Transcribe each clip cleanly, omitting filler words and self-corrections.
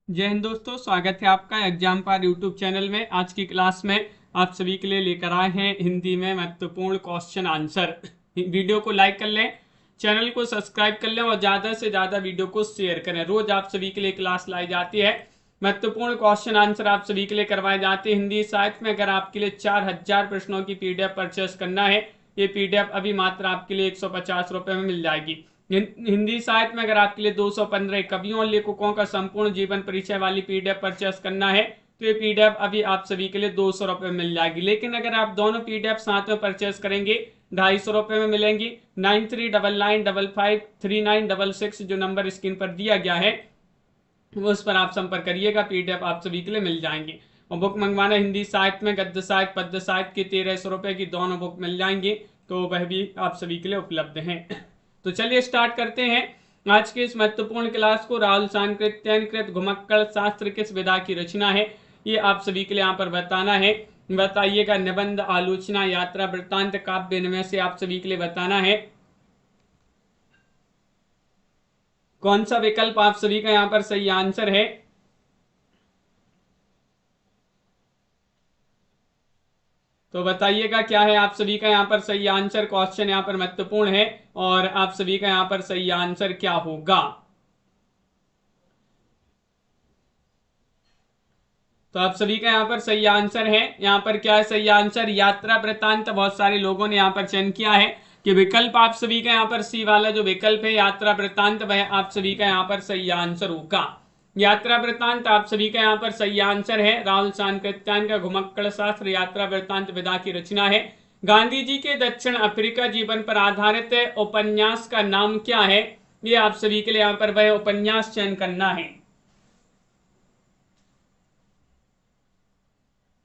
जय हिंद दोस्तों, स्वागत है आपका एग्जाम पार यूट्यूब चैनल में। आज की क्लास में आप सभी के लिए लेकर आए हैं हिंदी में महत्वपूर्ण क्वेश्चन आंसर। वीडियो को लाइक कर लें, चैनल को सब्सक्राइब कर लें और ज़्यादा से ज़्यादा वीडियो को शेयर करें। रोज आप सभी के लिए क्लास लाई जाती है, महत्वपूर्ण क्वेश्चन आंसर आप सभी के लिए करवाए जाते हैं हिंदी साहित्य में। अगर आपके लिए 4000 प्रश्नों की पीडीएफ परचेस करना है, ये पीडीएफ अभी मात्र आपके लिए 150 रुपये में मिल जाएगी। हिंदी साहित्य में अगर आपके लिए 215 कवियों और लेखकों का संपूर्ण जीवन परिचय वाली पीडीएफ परचेस करना है तो ये पीडीएफ अभी आप सभी के लिए 200 रुपये में मिल जाएगी। लेकिन अगर आप दोनों पीडीएफ साथ में परचेस करेंगे 250 रुपये में मिलेंगी। 9399553966 जो नंबर स्क्रीन पर दिया गया है उस पर आप संपर्क करिएगा, पीडीएफ आप सभी के लिए मिल जाएंगे। और बुक मंगवाना हिंदी साहित्य में गद्य साहित्य पद्य साहित्य की 1300 रुपये की दोनों बुक मिल जाएंगी, तो वह भी आप सभी के लिए उपलब्ध हैं। तो चलिए स्टार्ट करते हैं आज के इस महत्वपूर्ण क्लास को। राहुल सांकृत्यानकृत घुमक्कड़ शास्त्र किस विधा की रचना है, ये आप सभी के लिए यहाँ पर बताना है। बताइएगा निबंध, आलोचना, यात्रा वृत्तांत, काव्य, इनमें से आप सभी के लिए बताना है कौन सा विकल्प आप सभी का यहाँ पर सही आंसर है। तो बताइएगा क्या है आप सभी का यहाँ पर सही आंसर। क्वेश्चन यहाँ पर महत्वपूर्ण है और आप सभी का यहाँ पर सही आंसर क्या होगा। तो आप सभी का यहाँ पर सही आंसर है, यहाँ पर क्या है सही आंसर, यात्रा वृत्तांत। बहुत सारे लोगों ने यहाँ पर चयन किया है कि विकल्प आप सभी का यहाँ पर सी वाला जो विकल्प है यात्रा वृत्तांत, वह आप सभी का यहाँ पर सही आंसर होगा। यात्रा वृत्तांत आप सभी का यहाँ पर सही आंसर है। राहुल सांकृत्यायन का घुमक्कड़ शास्त्र यात्रा वृत्तांत विधा की रचना है। गांधी जी के दक्षिण अफ्रीका जीवन पर आधारित उपन्यास का नाम क्या है, ये आप सभी के लिए यहाँ पर वह उपन्यास चयन करना है।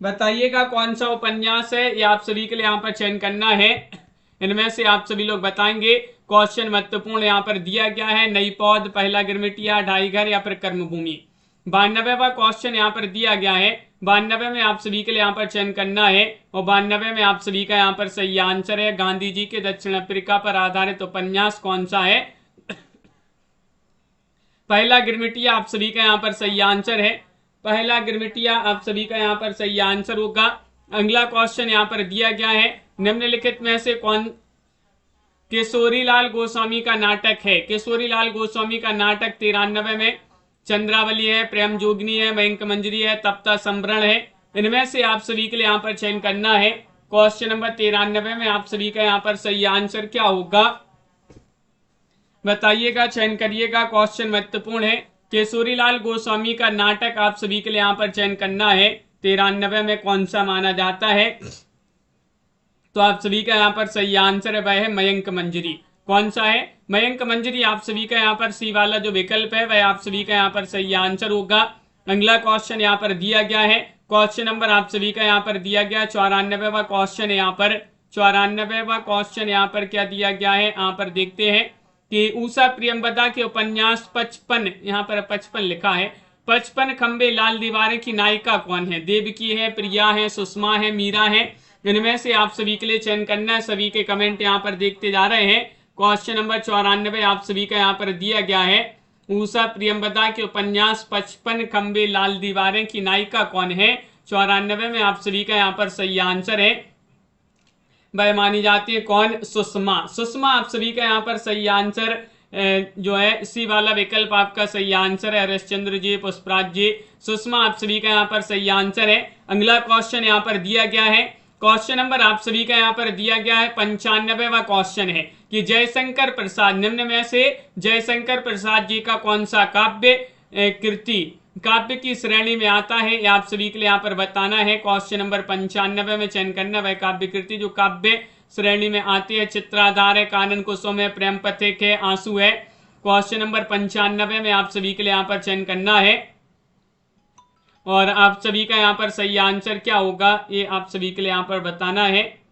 बताइएगा कौन सा उपन्यास है, ये आप सभी के लिए यहाँ पर चयन करना है। इनमें से आप सभी लोग बताएंगे। क्वेश्चन महत्वपूर्ण यहाँ पर दिया गया है, नई पौध, पहला गिरमिटिया, ढाई घर या फिर कर्मभूमि। 92वां क्वेश्चन यहाँ पर दिया गया है। 92 में आप सभी के लिए यहाँ पर चयन करना है और 92 में आप सभी का यहाँ पर सही आंसर है गांधी जी के दक्षिण अफ्रीका पर आधारित उपन्यास कौन सा है। पहला गिरमिटिया आप सभी का यहाँ पर सही आंसर है। पहला गिरमिटिया आप सभी का यहाँ पर सही आंसर होगा। अगला क्वेश्चन यहाँ पर दिया गया है, निम्नलिखित में से कौन किशोरीलाल गोस्वामी का नाटक है। किशोरीलाल गोस्वामी का नाटक 93 में चंद्रावली है, प्रेम जोगिनी है, मयंक मंजरी है, तप्ता संभरण है। इनमें से आप सभी के लिए यहाँ पर चयन करना है। क्वेश्चन नंबर 93 में आप सभी का यहाँ पर सही आंसर क्या होगा, बताइएगा, चयन करिएगा। क्वेश्चन महत्वपूर्ण है, केशोरीलाल गोस्वामी का नाटक आप सभी के लिए यहाँ पर चयन करना है। 93 में कौन सा माना जाता है, तो आप सभी का यहाँ पर सही आंसर है वह है मयंक मंजरी। कौन सा है, मयंक मंजरी। आप सभी का यहाँ पर सी वाला जो विकल्प है वह आप सभी का यहाँ पर सही आंसर होगा। अगला क्वेश्चन यहाँ पर दिया गया है, क्वेश्चन नंबर आप सभी का यहाँ पर दिया गया 94वां क्वेश्चन है। यहाँ पर 94वां क्वेश्चन यहाँ पर क्या दिया गया है, यहाँ पर देखते हैं कि उषा प्रियंवदा के उपन्यास 55, यहाँ पर 55 लिखा है, 55 खंबे लाल दीवारें की नायिका कौन है। देवकी है, प्रिया है, सुषमा है, मीरा है। इनमें से आप सभी के लिए चयन करना है। सभी के कमेंट यहाँ पर देखते जा रहे हैं। क्वेश्चन नंबर 94 आप सभी का यहाँ पर दिया गया है, उषा प्रियंवदा के उपन्यास 55 खंबे लाल दीवारें की नायिका कौन है। 94 में आप सभी का यहाँ पर सही आंसर है वह मानी जाती है कौन, सुषमा। सुषमा आप सभी का यहाँ पर सही आंसर जो है सी वाला विकल्प आपका सही आंसर है। हरिश्चंद्र जी, पुष्पराज जी, सुषमा आप सभी का यहाँ पर सही आंसर है। अगला क्वेश्चन यहाँ पर दिया गया है, क्वेश्चन नंबर आप सभी का यहाँ पर दिया गया है 95वां क्वेश्चन है कि जयशंकर प्रसाद, निम्न में से जयशंकर प्रसाद जी का कौन सा काव्य कृति काव्य की श्रेणी में आता है, ये आप सभी के लिए यहाँ पर बताना है। क्वेश्चन नंबर 95 में चयन करना वह काव्य कृति जो काव्य श्रेणी में आती है। चित्राधार है, कानन कुसुम है, प्रेम पथिक है, आंसू है। क्वेश्चन नंबर 95 में आप सभी के लिए यहाँ पर चयन करना है और आप सभी का यहाँ पर सही आंसर क्या होगा, ये आप सभी के लिए यहाँ पर बताना है।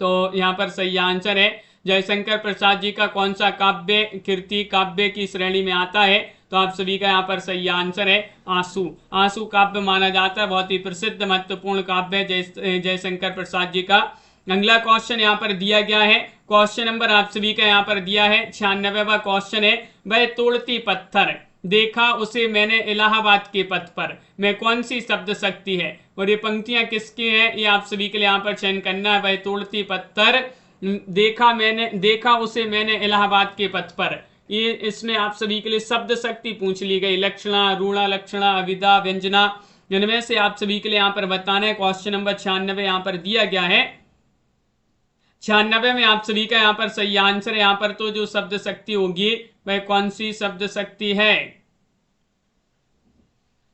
तो यहाँ पर सही आंसर है जयशंकर प्रसाद जी का कौन सा काव्य कृति काव्य की श्रेणी में आता है, तो आप सभी का यहाँ पर सही आंसर है आंसू। आंसू काव्य माना जाता है, बहुत ही प्रसिद्ध महत्वपूर्ण काव्य है जयशंकर प्रसाद जी का। अगला क्वेश्चन यहाँ पर दिया गया है, क्वेश्चन नंबर आप सभी का यहाँ पर दिया है 96वां क्वेश्चन है, वह तोड़ती पत्थर देखा उसे मैंने इलाहाबाद के पथ पर, मैं कौन सी शब्द शक्ति है और ये पंक्तियां किसकी हैं, ये आप सभी के लिए यहाँ पर चयन करना है। वह तोड़ती पत्थर, देखा उसे मैंने इलाहाबाद के पथ पर, ये इसमें आप सभी के लिए शब्द शक्ति पूछ ली गई। लक्षणा, रूढ़ा लक्षणा, अविदा, व्यंजना, इनमें से आप सभी के लिए यहाँ पर बताना है। क्वेश्चन नंबर 96 यहाँ पर दिया गया है। 96 में आप सभी का यहाँ पर सही आंसर है। यहाँ पर तो जो शब्द शक्ति होगी वह कौन सी शब्द शक्ति है?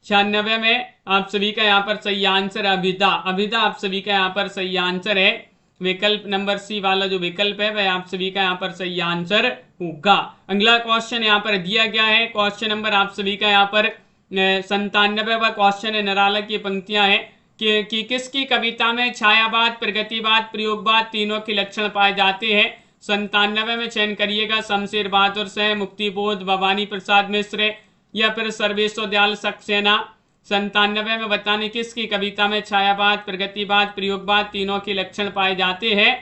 96 में आप सभी का यहाँ पर सही आंसर अभिदा। अभिदा आप सभी का यहाँ पर सही आंसर है। विकल्प नंबर सी वाला जो विकल्प है वह आप सभी का यहाँ पर सही आंसर होगा। अगला क्वेश्चन यहाँ पर दिया गया है। क्वेश्चन नंबर आप सभी का यहाँ पर 97वां क्वेश्चन है। निराला की पंक्तियां हैं कि किसकी कविता में छायावाद, प्रगतिवाद, प्रयोगवाद तीनों के लक्षण पाए जाते हैं। 97 में चयन करिएगा। शमशेर बहादुर से, मुक्तिबोध, भवानी प्रसाद मिश्र या फिर सर्वेश्वर दयाल सक्सेना। 97 में बताने किसकी कविता में छायावाद, प्रगतिवाद, प्रयोगवाद तीनों के लक्षण पाए जाते हैं,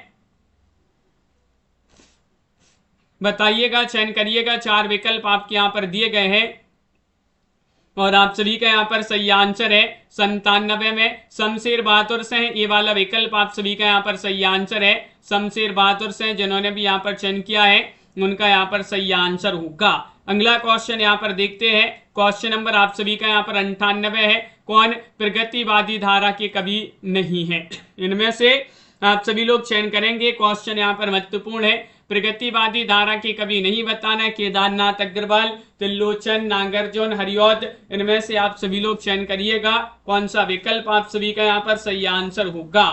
बताइएगा, चयन करिएगा। 4 विकल्प आपके यहाँ पर दिए गए हैं और आप सभी का यहाँ पर सही आंसर है 97 में शमशेर बहादुर से, ये वाला विकल्प आप सभी का यहाँ पर सही आंसर है। शमशेर बहादुर से जिन्होंने भी यहाँ पर चयन किया है उनका यहाँ पर सही आंसर होगा। अगला क्वेश्चन यहाँ पर देखते हैं। क्वेश्चन नंबर आप सभी का यहाँ पर 98 है। कौन प्रगतिवादी धारा के कवि नहीं है? इनमें से आप सभी लोग चयन करेंगे। क्वेश्चन यहाँ पर महत्वपूर्ण है। प्रगतिवादी धारा के कवि नहीं बताना है। केदारनाथ अग्रवाल, त्रिलोचन, नागार्जुन, हरिऔध, इनमें से आप सभी लोग चयन करिएगा कौन सा विकल्प आप सभी का यहाँ पर सही आंसर होगा।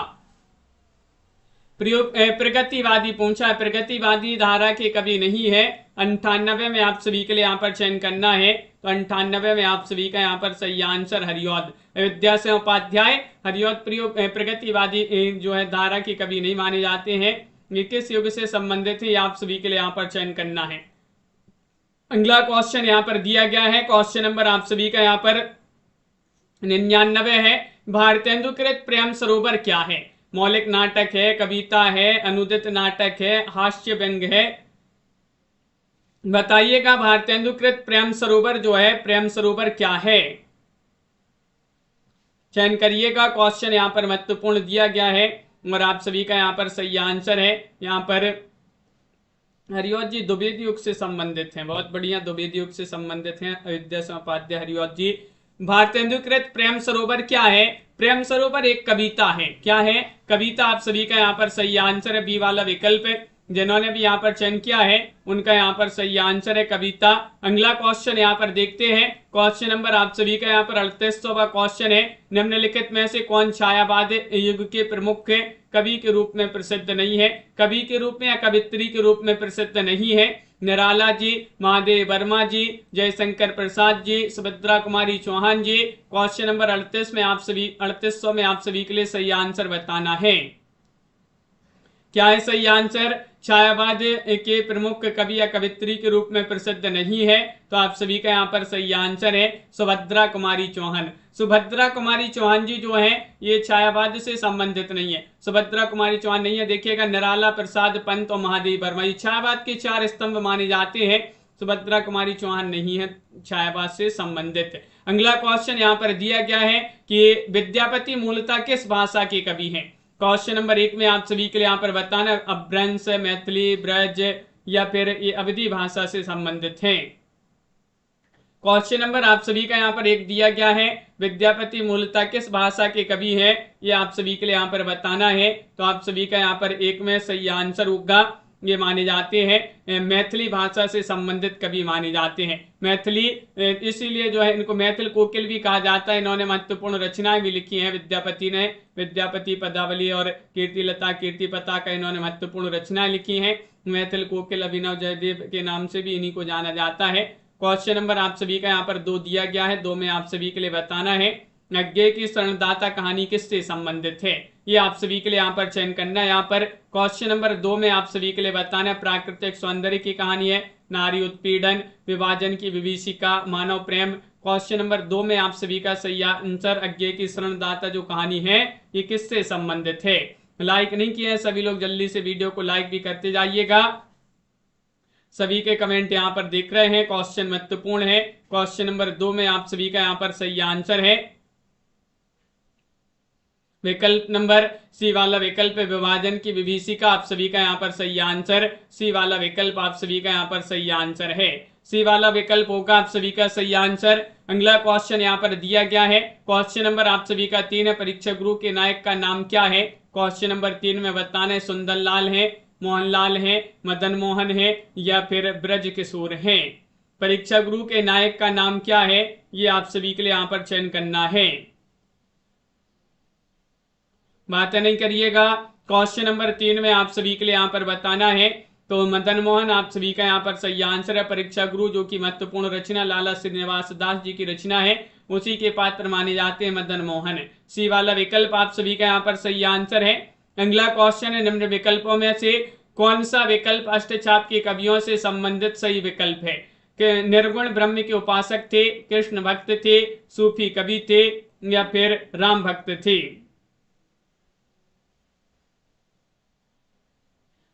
प्रगतिवादी पूछा है, प्रगतिवादी धारा के कवि नहीं है। 98 में आप सभी के लिए यहाँ पर चयन करना है। तो 98 में आप सभी का यहाँ पर सही आंसर हरिऔध, अयोध्या से उपाध्याय। हरिऔध प्रगतिवादी जो है धारा के कवि नहीं माने जाते हैं। ये किस युग से संबंधित है, आप सभी के लिए यहाँ पर चयन करना है। अगला क्वेश्चन यहाँ पर दिया गया है। क्वेश्चन नंबर आप सभी का यहाँ पर 99 है। भारतेंदुकृत प्रेम सरोवर क्या है? मौलिक नाटक है, कविता है, अनुदित नाटक है, हास्य व्यंग है, बताइएगा। भारतेंदुकृत प्रेम सरोवर जो है, प्रेम सरोवर क्या है? चयन करिएगा। क्वेश्चन यहाँ पर महत्वपूर्ण दिया गया है और आप सभी का यहाँ पर सही आंसर है। यहाँ पर हरिऔध जी द्विवेद युग से संबंधित हैं, बहुत बढ़िया, द्विवेद युग से संबंधित हैं अयोध्या से उपाध्याय हरिऔध जी। भारतेंदुकृत प्रेम सरोवर क्या है? प्रेम सरोवर एक कविता है। क्या है? कविता आप सभी का यहाँ पर सही आंसर है। बी वाला विकल्प है। जिन्होंने भी यहाँ पर चयन किया है उनका यहाँ पर सही आंसर है कविता। अगला क्वेश्चन यहाँ पर देखते हैं। क्वेश्चन नंबर आप सभी का यहाँ पर 38वां क्वेश्चन है। निम्नलिखित में से कौन छायावाद युग के प्रमुख कवि के रूप में प्रसिद्ध नहीं है? कवि के रूप में या कवित्री के रूप में प्रसिद्ध नहीं है। निराला जी, महादेव वर्मा जी, जयशंकर प्रसाद जी, सुभद्रा कुमारी चौहान जी। क्वेश्चन नंबर 38 में आप सभी के लिए सही आंसर बताना है। क्या है सही आंसर? छायावाद के प्रमुख कवि या कवित्री के रूप में प्रसिद्ध नहीं है। तो आप सभी का यहाँ पर सही आंसर है सुभद्रा कुमारी चौहान। सुभद्रा कुमारी चौहान जी जो है ये छायावाद से संबंधित नहीं है। सुभद्रा कुमारी चौहान नहीं है। देखिएगा, निराला, प्रसाद पंत और महादेव वर्मा ये छायावाद के 4 स्तंभ माने जाते हैं। सुभद्रा कुमारी चौहान नहीं है छायावाद से संबंधित। अगला क्वेश्चन यहाँ पर दिया गया है कि विद्यापति मूलतः किस भाषा के कवि हैं? क्वेश्चन नंबर 1 में आप सभी के लिए यहाँ पर बताना अपभ्रंश, मैथिली, ब्रज या फिर ये अवधी भाषा से संबंधित हैं। क्वेश्चन नंबर आप सभी का यहाँ पर 1 दिया गया है। विद्यापति मूलतः किस भाषा के कवि है, ये आप सभी के लिए यहाँ पर बताना है। तो आप सभी का यहाँ पर 1 में सही आंसर होगा। ये माने जाते हैं मैथिली भाषा से संबंधित कवि माने जाते हैं। मैथिली इसीलिए जो है इनको मैथिल कोकिल भी कहा जाता है। इन्होंने महत्वपूर्ण रचनाएं भी लिखी हैं विद्यापति ने। विद्यापति पदावली और कीर्तिलता, कीर्ति पताका इन्होंने महत्वपूर्ण रचनाएं लिखी हैं। मैथिल कोकिल अभिनव जयदेव के नाम से भी इन्हीं को जाना जाता है। क्वेश्चन नंबर आप सभी का यहाँ पर 2 दिया गया है। 2 में आप सभी के लिए बताना है अज्ञे की शरणदाता कहानी किससे संबंधित है? ये आप सभी के लिए यहाँ पर चयन करना है। यहाँ पर क्वेश्चन नंबर 2 में आप सभी के लिए बताना है प्राकृतिक सौंदर्य की कहानी है, नारी उत्पीड़न, विभाजन की विभीषिका, मानव प्रेम। क्वेश्चन नंबर 2 में आप सभी का सही आंसर अज्ञे की शरणदाता जो कहानी है ये किससे संबंधित है? लाइक नहीं किया है सभी लोग, जल्दी से वीडियो को लाइक भी करते जाइएगा। सभी के कमेंट यहाँ पर देख रहे हैं। क्वेश्चन महत्वपूर्ण है। क्वेश्चन नंबर 2 में आप सभी का यहाँ पर सही आंसर है विकल्प नंबर सी वाला विकल्प विभाजन की विभीषिका। आप सभी का यहाँ पर सही आंसर सी वाला विकल्प आप सभी का यहाँ पर सही आंसर है। सी वाला विकल्प होगा आप सभी का सही आंसर। अगला क्वेश्चन यहाँ पर दिया गया है। क्वेश्चन नंबर आप सभी का 3 है। परीक्षा गुरु के नायक का नाम क्या है? क्वेश्चन नंबर 3 में बताना है सुंदरलाल है, मोहनलाल है, मदन मोहन है या फिर ब्रज किशोर है। परीक्षा गुरु के नायक का नाम क्या है, ये आप सभी के लिए यहाँ पर चयन करना है। बातें नहीं करिएगा। क्वेश्चन नंबर 3 में आप सभी के लिए यहाँ पर बताना है तो मदन मोहन आप सभी का यहाँ पर सही आंसर है। परीक्षा गुरु जो कि महत्वपूर्ण रचना लाला श्रीनिवास दास जी की रचना है, उसी के पात्र माने जाते हैं मदन मोहन। सी वाला विकल्प आप सभी का यहाँ पर सही आंसर है। अगला क्वेश्चन है निम्न विकल्पों में से कौन सा विकल्प अष्टचाप के कवियों से संबंधित सही विकल्प है? कि निर्गुण ब्रह्म के उपासक थे, कृष्ण भक्त थे, सूफी कवि थे या फिर राम भक्त थे।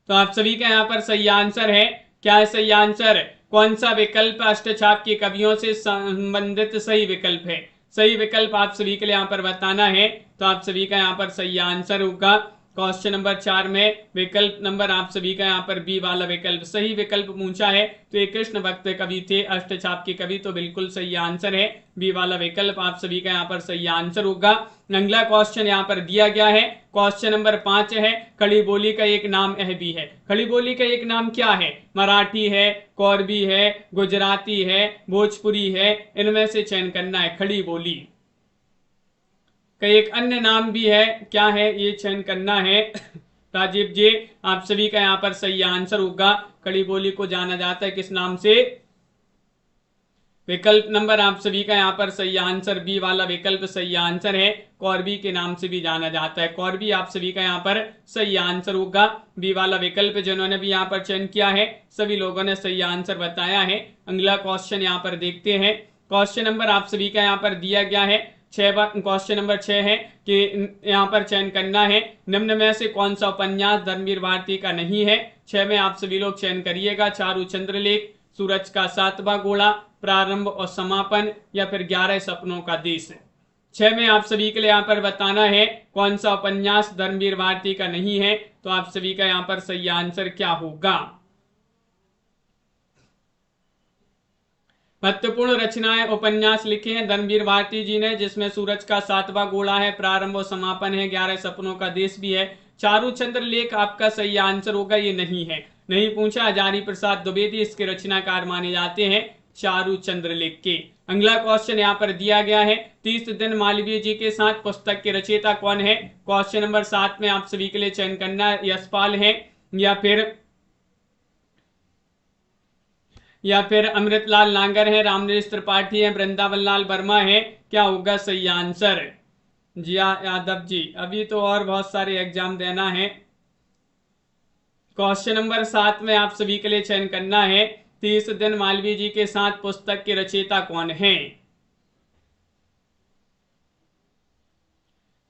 तो आप सभी का यहाँ पर सही आंसर है। क्या है सही आंसर? कौन सा विकल्प अष्टचाप के कवियों से संबंधित सही विकल्प है? सही विकल्प आप सभी के लिए यहाँ पर बताना है तो आप सभी का यहाँ पर सही आंसर होगा क्वेश्चन नंबर 4 में विकल्प नंबर आप सभी का यहाँ पर बी वाला विकल्प सही विकल्प पूछा है। तो ये कृष्ण भक्त कवि थे, अष्टचाप के कवि, तो बिल्कुल सही आंसर है बी वाला विकल्प आप सभी का यहाँ पर सही आंसर होगा। अगला क्वेश्चन यहाँ पर दिया गया है। क्वेश्चन नंबर 5 है खड़ी बोली का एक नाम यह भी है। खड़ी बोली का एक नाम क्या है? मराठी है, कोरबी है, गुजराती है, भोजपुरी है, इनमें से चयन करना है। खड़ी बोली का एक अन्य नाम भी है, क्या है ये चयन करना है। राजीव जी आप सभी का यहाँ पर सही आंसर होगा। खड़ी बोली को जाना जाता है किस नाम से? विकल्प नंबर आप सभी का यहाँ पर सही आंसर बी वाला विकल्प सही आंसर है। कोरबी के नाम से भी जाना जाता है। कोरबी आप सभी का यहाँ पर सही आंसर होगा। बी वाला विकल्प जिन्होंने भी यहाँ पर चयन किया है सभी लोगों ने सही आंसर बताया है। अगला क्वेश्चन यहाँ पर देखते हैं। क्वेश्चन नंबर आप सभी का यहाँ पर दिया गया है क्वेश्चन नंबर 6 है कि यहाँ पर चयन करना है निम्न में से कौन सा उपन्यास धर्मवीर भारती का नहीं है। 6 में आप सभी लोग चयन करिएगा। चारू चंद्रलेख, सूरज का सातवां घोड़ा, प्रारंभ और समापन या फिर 11 सपनों का देश। 6 में आप सभी के लिए यहाँ पर बताना है कौन सा उपन्यास धर्मवीर भारती का नहीं है। तो आप सभी का यहाँ पर सही आंसर क्या होगा? महत्वपूर्ण रचनाएं उपन्यास लिखे हैं धर्मवीर भारती जी ने, जिसमें सूरज का सातवां घोड़ा है, प्रारंभ और समापन है, 11 सपनों का देश भी है। चारू चंद्रलेख आपका सही आंसर होगा, ये नहीं है, नहीं पूछा। हजारी प्रसाद द्विवेदी इसके रचनाकार माने जाते हैं चारू चंद्रलेख के। अगला क्वेश्चन यहाँ पर दिया गया है 30 दिन मालवीय जी के साथ पुस्तक के रचयिता कौन है? क्वेश्चन नंबर 7 में आप सभी के लिए चयन करना है यशपाल है या फिर अमृतलाल नागर है, रामनरेश त्रिपाठी है, वृंदावन लाल वर्मा है। क्या होगा सही आंसर? जिया यादव जी अभी तो और बहुत सारे एग्जाम देना है। क्वेश्चन नंबर 7 में आप सभी के लिए चयन करना है 30 दिन मालवीय जी के साथ पुस्तक के रचयिता कौन है?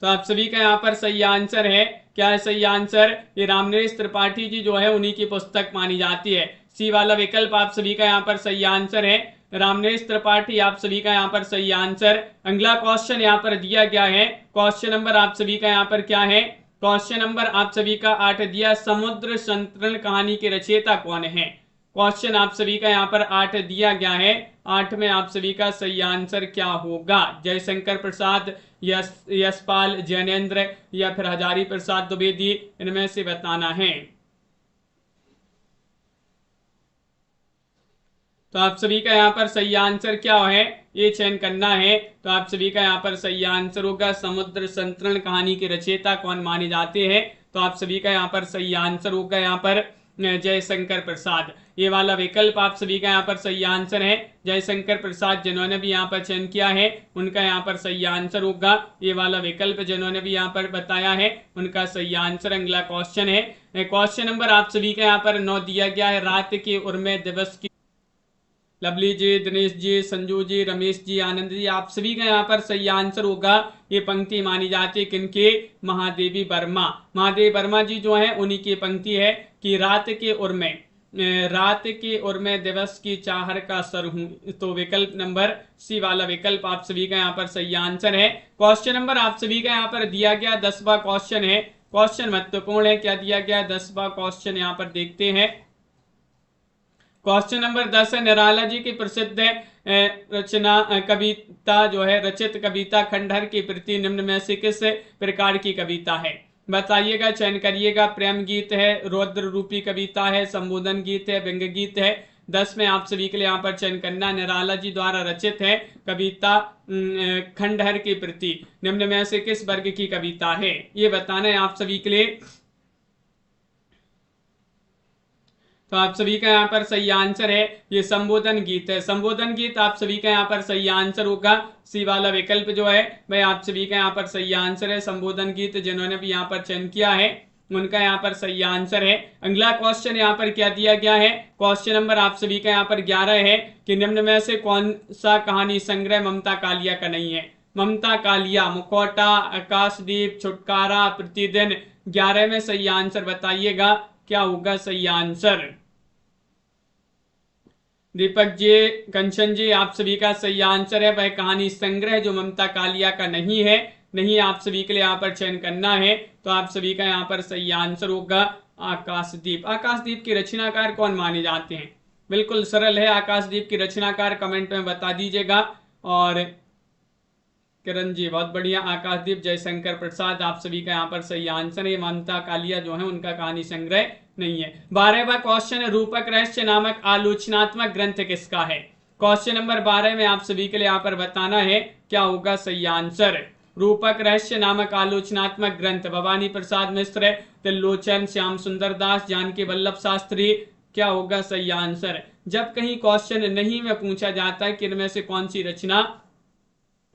तो आप सभी का यहाँ पर सही आंसर है। क्या है सही आंसर? ये रामनरेश त्रिपाठी जी जो है उन्हीं की पुस्तक मानी जाती है। सी वाला विकल्प आप सभी का यहाँ पर सही आंसर है। रामनरेश त्रिपाठी आप सभी का यहाँ पर सही आंसर। अगला क्वेश्चन यहाँ पर दिया गया है। क्वेश्चन नंबर आप सभी का यहाँ पर क्या है? क्वेश्चन नंबर आप सभी का 8 दिया समुद्र संतरण कहानी के रचयिता कौन है? क्वेश्चन आप सभी का यहाँ पर 8 दिया गया है। 8 में आप सभी का सही आंसर क्या होगा? जयशंकर प्रसाद, यशपाल, जैनेन्द्र या फिर हजारी प्रसाद द्विवेदी, इनमें से बताना है। तो आप सभी का यहाँ पर सही आंसर क्या है ये चयन करना है। तो आप सभी का यहाँ पर सही आंसर होगा समुद्र संतरण कहानी के रचयिता कौन माने जाते हैं। तो आप सभी का यहाँ पर सही आंसर होगा यहाँ पर जयशंकर प्रसाद। ये वाला विकल्प आप सभी का यहाँ पर सही आंसर है। जयशंकर प्रसाद जिन्होंने भी यहाँ पर चयन किया है उनका यहाँ पर सही आंसर होगा ये वाला विकल्प। जिन्होंने भी यहाँ पर बताया है उनका सही आंसर। अगला क्वेश्चन है क्वेश्चन नंबर आप सभी का यहाँ पर 9 दिया गया है रात के उर्मे दिवस की। लवली जी, दिनेश जी, संजू जी, रमेश जी, आनंद जी, आप सभी का यहाँ पर सही आंसर होगा। ये पंक्ति मानी जाती है किनके? महादेवी वर्मा। महादेवी वर्मा जी जो है उन्हीं की पंक्ति है कि रात के उर्मे रात की और मैं दिवस की चाहर का सर हूं। तो विकल्प नंबर सी वाला विकल्प आप सभी का यहाँ पर सही आंसर है। क्वेश्चन नंबर आप सभी का यहाँ पर दिया गया 10वां क्वेश्चन है। क्वेश्चन महत्वपूर्ण है, क्या दिया गया 10वां क्वेश्चन यहाँ पर देखते हैं। क्वेश्चन नंबर 10 है, निराला जी की प्रसिद्ध रचना कविता जो है रचित कविता खंडहर की प्रति निम्न में से किस प्रकार की कविता है, बताइएगा, चयन करिएगा। प्रेम गीत है, रौद्र रूपी कविता है, संबोधन गीत है, व्यंग्य गीत है। 10 में आप सभी के लिए यहाँ पर चयन करना। निराला जी द्वारा रचित है कविता खंडहर के प्रति निम्न में से किस वर्ग की कविता है, ये बताना है आप सभी के लिए। तो आप सभी का यहाँ पर सही आंसर है ये संबोधन गीत है। संबोधन गीत आप सभी का यहाँ पर सही आंसर होगा। सी वाला विकल्प जो है भाई आप सभी का यहाँ पर सही आंसर है। संबोधन गीत जिन्होंने भी यहाँ पर चयन किया है उनका यहाँ पर सही आंसर है। अगला क्वेश्चन यहाँ पर क्या दिया गया है, क्वेश्चन नंबर आप सभी का यहाँ पर 11 है कि निम्न में से कौन सा कहानी संग्रह ममता कालिया का नहीं है। ममता कालिया, मुखौटा, आकाशदीप, छुटकारा, प्रतिदिन, 11 में सही आंसर बताइएगा, क्या होगा सही आंसर। दीपक जी, कंचन जी, आप सभी का सही आंसर है वह कहानी संग्रह जो ममता कालिया का नहीं है। नहीं आप सभी के लिए यहाँ पर चयन करना है। तो आप सभी का यहाँ पर सही आंसर होगा आकाशदीप। आकाशदीप के रचनाकार कौन माने जाते हैं, बिल्कुल सरल है। आकाशदीप की रचनाकार कमेंट में बता दीजिएगा। और किरण जी बहुत बढ़िया, आकाशदीप जयशंकर प्रसाद, आप सभी का यहाँ पर सही आंसर है। ममता कालिया जो है उनका कहानी संग्रह नहीं है। 12वां क्वेश्चन है, रूपक रहस्य नामक आलोचनात्मक ग्रंथ किसका है। क्वेश्चन नंबर 12 में आप सभी के लिए यहाँ पर बताना है क्या होगा सही आंसर। रूपक रहस्य नामक आलोचनात्मक ग्रंथ भवानी प्रसाद मिश्र, त्रिलोचन, श्याम सुंदर दास, जानकी वल्लभ शास्त्री, क्या होगा सही आंसर। जब कहीं क्वेश्चन नहीं में पूछा जाता है कि इनमें से कौन सी रचना,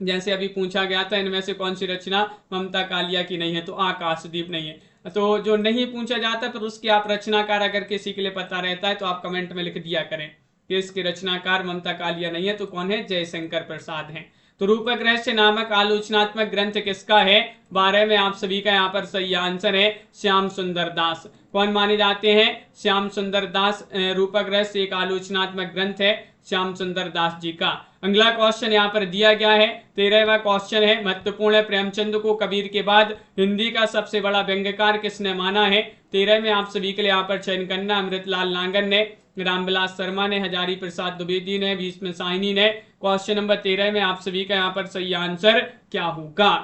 जैसे अभी पूछा गया था इनमें से कौन सी रचना ममता कालिया की नहीं है, तो आकाशदीप नहीं है। तो जो नहीं पूछा जाता फिर उसकी आप रचनाकार अगर किसी के लिए पता रहता है तो आप कमेंट में लिख दिया करें कि इसके रचनाकार ममता कालिया नहीं है, तो कौन है, जयशंकर प्रसाद हैं। तो रूपक रहस्य नामक आलोचनात्मक ग्रंथ किसका है, 12 में आप सभी का यहाँ पर सही आंसर है श्याम सुंदर दास। कौन माने जाते हैं, श्याम सुंदर दास। रूपक रहस्य एक आलोचनात्मक ग्रंथ है श्याम सुंदर दास जी का। अगला क्वेश्चन यहाँ पर दिया गया है, 13वां क्वेश्चन है, महत्वपूर्ण है। प्रेमचंद को कबीर के बाद हिंदी का सबसे बड़ा व्यंग्यकार किसने माना है। 13 में आप सभी के लिए यहाँ पर चयन करना। अमृतलाल नागर ने, रामविलास शर्मा ने, हजारी प्रसाद द्विवेदी ने, भीष्म साहिनी ने। क्वेश्चन नंबर 13 में आप सभी का यहाँ पर सही आंसर क्या होगा।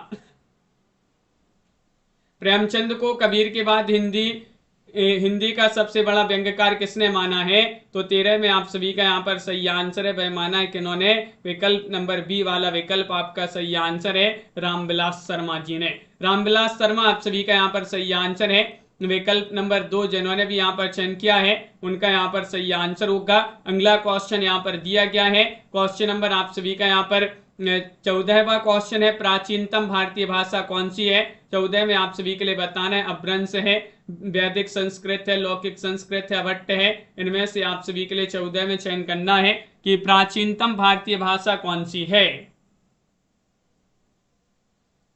प्रेमचंद को कबीर के बाद हिंदी का सबसे बड़ा व्यंग्यकार किसने माना है, तो 13 में आप सभी का यहाँ पर सही आंसर है वह माना है किन्होंने, विकल्प नंबर बी वाला विकल्प आपका सही आंसर है रामविलास शर्मा जी ने। रामविलास शर्मा आप सभी का यहाँ पर सही आंसर है। विकल्प नंबर 2 जिन्होंने भी यहाँ पर चयन किया है उनका यहाँ पर सही आंसर होगा। अगला क्वेश्चन यहाँ पर दिया गया है, क्वेश्चन नंबर आप सभी का यहाँ पर 14वां क्वेश्चन है, प्राचीनतम भारतीय भाषा कौन सी है। 14 में आप सभी के लिए बताना है अपभ्रंश है, वैदिक संस्कृत है, लौकिक संस्कृत है, अभट्ट है। इनमें से आप सभी के लिए 14 में चयन करना है कि प्राचीनतम भारतीय भाषा कौन सी है।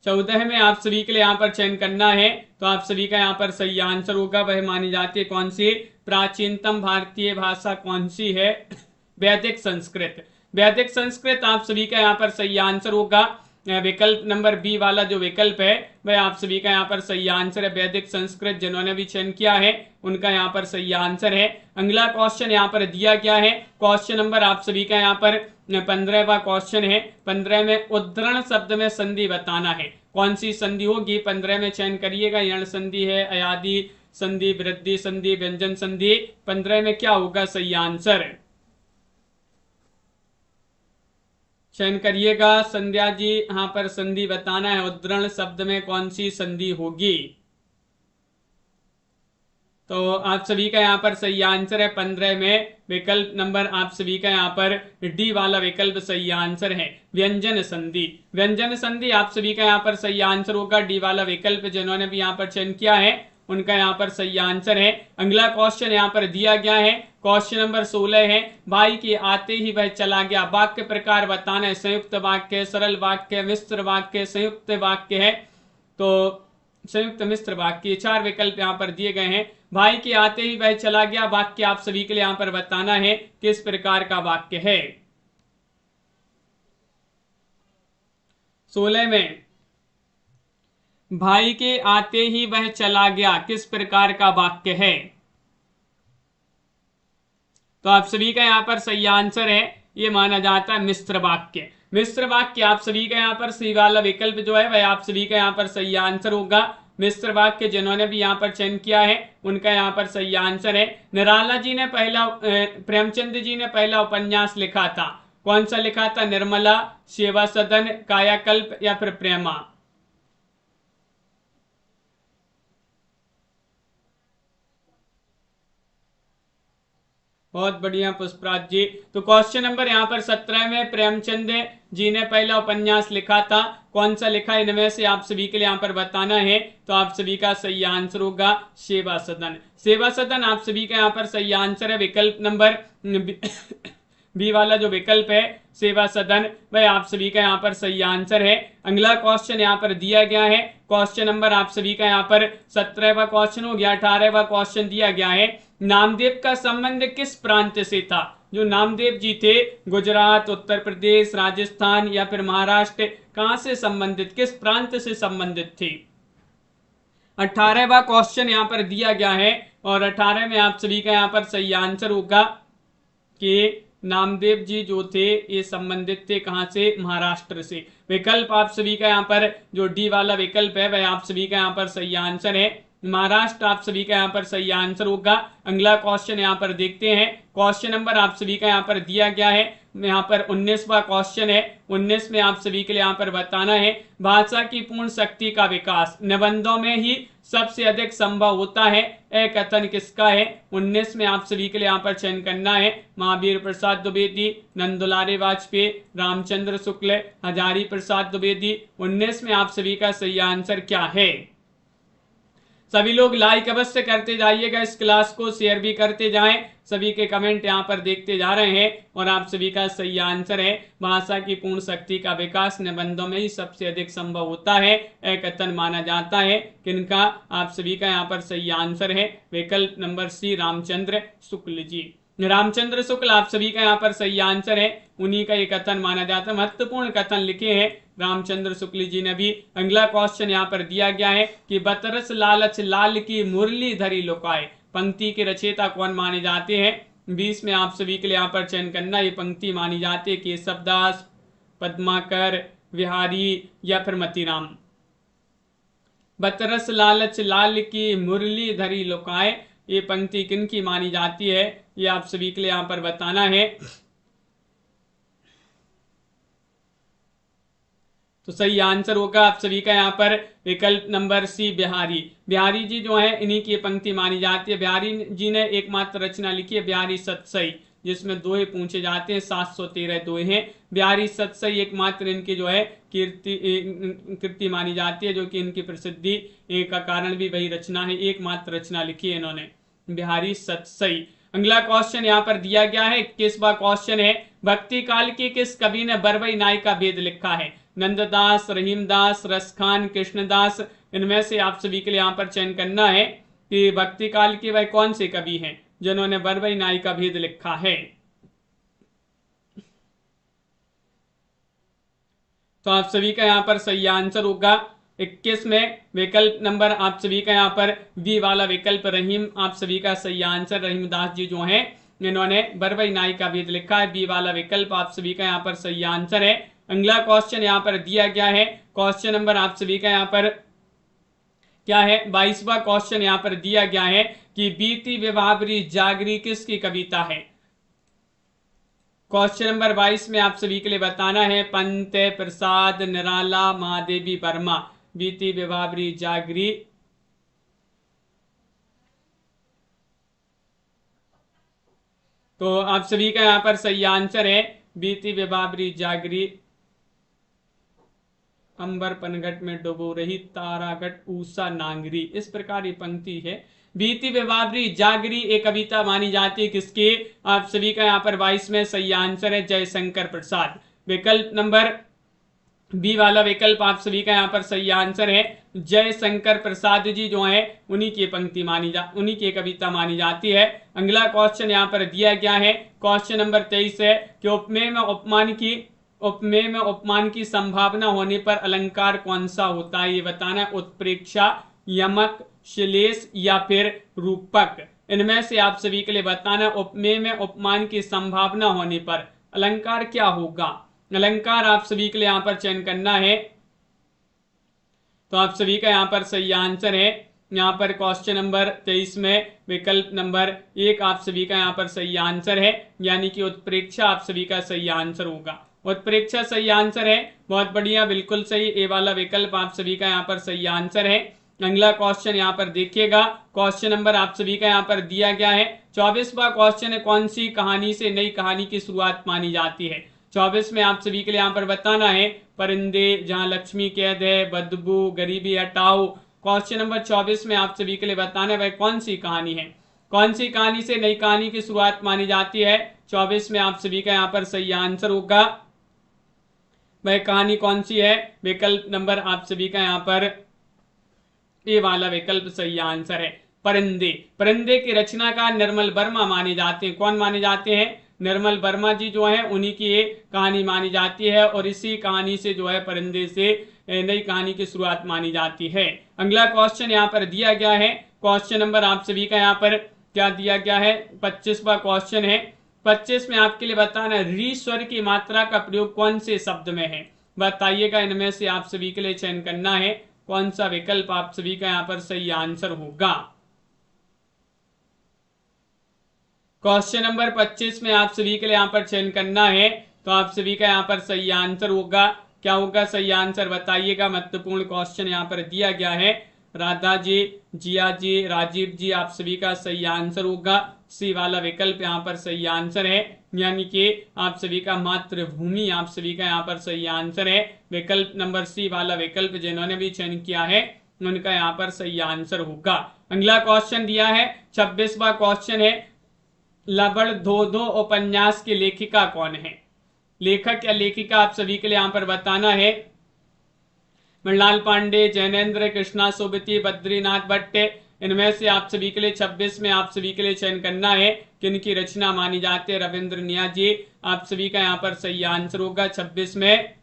14 में आप सभी के लिए यहाँ पर चयन करना है। तो आप सभी का यहाँ पर सही आंसर होगा वह मानी जाती है कौन सी, प्राचीनतम भारतीय भाषा कौन सी है, वैदिक संस्कृत। वैदिक संस्कृत आप सभी का यहाँ पर सही आंसर होगा। विकल्प नंबर बी वाला जो विकल्प है वह आप सभी का यहाँ पर सही आंसर है। वैदिक संस्कृत जिन्होंने भी चयन किया है उनका यहाँ पर सही आंसर है। अगला क्वेश्चन यहाँ पर दिया गया है, क्वेश्चन नंबर आप सभी का यहाँ पर 15वां क्वेश्चन है। 15 में उद्धरण शब्द में संधि बताना है, कौन सी संधि होगी। 15 में चयन करिएगा, यण संधि है, अयादि संधि, वृद्धि संधि, व्यंजन संधि। 15 में क्या होगा सही आंसर, चयन करिएगा। संध्या जी यहाँ पर संधि बताना है, उद्धरण शब्द में कौन सी संधि होगी। तो आप सभी का यहाँ पर सही आंसर है 15 में विकल्प नंबर आप सभी का यहाँ पर डी वाला विकल्प सही आंसर है, व्यंजन संधि। व्यंजन संधि आप सभी का यहाँ पर सही आंसर होगा, डी वाला विकल्प जिन्होंने भी यहाँ पर चयन किया है उनका यहाँ पर सही आंसर है। अगला क्वेश्चन यहाँ पर दिया गया है, क्वेश्चन नंबर 16 है, भाई के आते ही वह चला गया, वाक्य प्रकार बताना है, संयुक्त वाक्य, सरल वाक्य, मिश्र वाक्य, संयुक्त वाक्य है। तो संयुक्त मिश्र वाक्य। ये 4 विकल्प यहाँ पर दिए गए हैं। भाई के आते ही वह चला गया वाक्य आप सभी के लिए यहाँ पर बताना है किस प्रकार का वाक्य है। 16 में भाई के आते ही वह चला गया किस प्रकार का वाक्य है? तो आप सभी का यहाँ पर सही आंसर है, ये माना जाता है मिश्र वाक्य। मिश्र वाक्य आप सभी का यहाँ पर सी वाला विकल्प जो है वह आप सभी का यहाँ पर सही आंसर होगा। मिश्र वाक्य जिन्होंने भी यहाँ पर चयन किया है उनका यहाँ पर सही आंसर है। निराला जी ने पहला प्रेमचंद जी ने पहला उपन्यास लिखा था, कौन सा लिखा था? निर्मला, सेवा सदन, कायाकल्प या फिर प्रेमा? बहुत बढ़िया पुष्पराज जी। तो क्वेश्चन नंबर यहाँ पर 17 में प्रेमचंद जी ने पहला उपन्यास लिखा था, कौन सा लिखा इनमें से आप सभी के लिए यहाँ पर बताना है। तो आप सभी का सही आंसर होगा सेवा सदन। सेवा सदन आप सभी का यहाँ पर सही आंसर है। विकल्प नंबर बी वाला जो विकल्प है सेवा सदन वह आप सभी का यहाँ पर सही आंसर है। अगला क्वेश्चन यहाँ पर दिया गया है, क्वेश्चन नंबर आप सभी का यहाँ पर 17वां क्वेश्चन हो गया। 18वां क्वेश्चन दिया गया है, नामदेव का संबंध किस प्रांत से था? जो नामदेव जी थे गुजरात, उत्तर प्रदेश, राजस्थान या फिर महाराष्ट्र, कहां से संबंधित, किस प्रांत से संबंधित थे? 18वां क्वेश्चन यहाँ पर दिया गया है और 18 में आप सभी का यहाँ पर सही आंसर होगा कि नामदेव जी जो थे ये संबंधित थे कहां से? महाराष्ट्र से। विकल्प आप सभी का यहाँ पर जो डी वाला विकल्प है वह आप सभी का यहाँ पर सही आंसर है, महाराष्ट्र आप सभी का यहाँ पर सही आंसर होगा। अगला क्वेश्चन यहाँ पर देखते हैं, क्वेश्चन नंबर आप सभी का यहाँ पर दिया गया है, यहाँ पर 19वां क्वेश्चन है। 19 में आप सभी के लिए यहाँ पर बताना है, भाषा की पूर्ण शक्ति का विकास निबंधों में ही सबसे अधिक संभव होता है, यह कथन किसका है? 19 में आप सभी के लिए यहाँ पर चयन करना है, महावीर प्रसाद द्विवेदी, नंदुलारे वाजपेयी, रामचंद्र शुक्ल, हजारी प्रसाद द्विवेदी। 19 में आप सभी का सही आंसर क्या है? सभी लोग लाइक अवश्य करते जाइएगा, इस क्लास को शेयर भी करते जाएं। सभी के कमेंट यहाँ पर देखते जा रहे हैं और आप सभी का सही आंसर है, भाषा की पूर्ण शक्ति का विकास निबंधों में ही सबसे अधिक संभव होता है, यह कथन माना जाता है। किनका? आप सभी का यहाँ पर सही आंसर है विकल्प नंबर सी, रामचंद्र शुक्ल जी। रामचंद्र शुक्ल आप सभी का यहाँ पर सही आंसर है, उन्हीं का ये कथन माना जाता है। महत्वपूर्ण कथन लिखे हैं रामचंद्र शुक्ल जी ने भी। अगला क्वेश्चन यहाँ पर दिया गया है कि बतरस लालच लाल की मुरली धरी लुकाए, पंक्ति के रचयिता कौन माने जाते हैं? 20 में आप सभी के लिए यहाँ पर चयन करना, ये पंक्ति मानी जाती है केशवदास, पद्माकर, बिहारी या फिर मतीराम। बतरस लालच लाल की मुरली धरी लुकाए, ये पंक्ति किन की मानी जाती है, ये आप सभी के लिए यहाँ पर बताना है। तो सही आंसर होगा आप सभी का यहाँ पर विकल्प नंबर सी, बिहारी। बिहारी जी जो है इन्हीं की पंक्ति मानी जाती है। बिहारी जी ने एकमात्र रचना लिखी है बिहारी सतसई, जिसमें दोहे पूछे जाते हैं, 713 दोहे हैं। बिहारी सतसई एकमात्र इनकी जो है कृति मानी जाती है, जो कि इनकी प्रसिद्धि का कारण भी वही रचना है, एकमात्र रचना लिखी है इन्होंने, बिहारी सतसई। अगला क्वेश्चन यहाँ पर दिया गया है, 21वां क्वेश्चन है, भक्ति काल की किस कवि ने बरवई नाई का भेद लिखा है? नंददास, रहीमदास, रसखान, कृष्णदास। इनमें से आप सभी के लिए यहाँ पर चयन करना है कि भक्ति काल के वह कौन से कवि हैं जिन्होंने बरवई नाई का भेद लिखा है। तो आप सभी का यहाँ पर सही आंसर होगा 21 में विकल्प नंबर आप सभी का यहाँ पर बी वाला विकल्प रहीम, आप सभी का सही आंसर। रहीमदास जी जो हैं इन्होंने बरवई नाई का भेद लिखा है, बी वाला विकल्प आप सभी का यहाँ पर सही आंसर है। अगला क्वेश्चन यहाँ पर दिया गया है, क्वेश्चन नंबर आप सभी का यहाँ पर क्या है? 22वां क्वेश्चन यहाँ पर दिया गया है कि बीती विभावरी जागरी किसकी कविता है? क्वेश्चन नंबर 22 में आप सभी के लिए बताना है, पंत प्रसाद, निराला, महादेवी वर्मा। बीती विभावरी जागरी तो आप सभी का यहाँ पर सही आंसर है बीती विभावरी जागरी, अंबर पनघट में डुबो रही तारागढ़ ऊषा नांगरी। इस प्रकार ये पंक्ति है। बीती विभावरी जागरी एक कविता मानी जाती है किसकी? आप सभी का यहाँ पर 22 में सही आंसर है जयशंकर प्रसाद। विकल्प नंबर बी वाला विकल्प आप सभी का यहाँ पर सही आंसर है। जय शंकर प्रसाद जी जो है उन्हीं की पंक्ति उन्हीं की कविता मानी जाती है। अगला क्वेश्चन यहाँ पर दिया गया है, क्वेश्चन नंबर 23 है कि उपमेय में उपमान की संभावना होने पर अलंकार कौन सा होता है, ये बताना है। उत्प्रेक्षा, यमक, श्लेष या फिर रूपक। इनमें से आप सभी के लिए बताना, उपमेय में उपमान की संभावना होने पर अलंकार क्या होगा। अलंकार आप सभी के लिए यहां पर चयन करना है। तो आप सभी का यहां पर सही आंसर है, यहां पर क्वेश्चन नंबर 23 में विकल्प नंबर 1 आप सभी का यहां पर सही आंसर है, यानी कि उत्प्रेक्षा आप सभी का सही आंसर होगा। उत्प्रेक्षा सही आंसर है, बहुत बढ़िया, बिल्कुल सही। ए वाला विकल्प आप सभी का यहाँ पर सही आंसर है। अगला क्वेश्चन यहाँ पर देखिएगा, क्वेश्चन नंबर आप सभी का यहाँ पर दिया गया है 24वां क्वेश्चन है, कौन सी कहानी से नई कहानी की शुरुआत मानी जाती है। 24 में आप सभी के लिए यहाँ पर बताना है, परिंदे, जहां लक्ष्मी कैद है, बदबू, गरीबी हटाओ। क्वेश्चन नंबर 24 में आप सभी के लिए बताना है वह कौन सी कहानी है, कौन सी कहानी से नई कहानी की शुरुआत मानी जाती है। 24 में आप सभी का यहाँ पर सही आंसर होगा, वह कहानी कौन सी है। विकल्प नंबर आप सभी का यहाँ पर ए वाला विकल्प सही आंसर है, परिंदे। परिंदे की रचनाकार निर्मल वर्मा माने जाते हैं। कौन माने जाते हैं, निर्मल वर्मा जी जो है उन्हीं की ये कहानी मानी जाती है, और इसी कहानी से जो है परिंदे से नई कहानी की शुरुआत मानी जाती है। अगला क्वेश्चन यहाँ पर दिया गया है, क्वेश्चन नंबर आप सभी का यहाँ पर क्या दिया गया है, 25वां क्वेश्चन है। 25 में आपके लिए बताना, री स्वर की मात्रा का प्रयोग कौन से शब्द में है, बताइएगा। इनमें से आप सभी के लिए चयन करना है कौन सा विकल्प आप सभी का यहाँ पर सही आंसर होगा। क्वेश्चन नंबर 25 में आप सभी के लिए यहाँ पर चयन करना है, तो आप सभी का यहाँ पर सही आंसर होगा, क्या होगा सही आंसर बताइएगा। महत्वपूर्ण क्वेश्चन यहाँ पर दिया गया है, राधा जी, जिया जी, राजीव जी, आप सभी का सही आंसर होगा। सी वाला विकल्प यहाँ पर सही आंसर है, यानी कि आप सभी का मातृभूमि आप सभी का यहाँ पर सही आंसर है। विकल्प नंबर सी वाला विकल्प जिन्होंने भी चयन किया है उनका यहाँ पर सही आंसर होगा। अगला क्वेश्चन दिया है 26वां क्वेश्चन है, लवण धो धो उपन्यास की लेखिका कौन है। लेखक या लेखिका आप सभी के लिए यहाँ पर बताना है, मृणाल पांडे, जैनेन्द्र, कृष्णा सोबती, बद्रीनाथ भट्ट। इनमें से आप सभी के लिए 26 में आप सभी के लिए चयन करना है किनकी रचना मानी जाती है। रविंद्र नियाजी आप सभी का यहाँ पर सही आंसर होगा 26 में।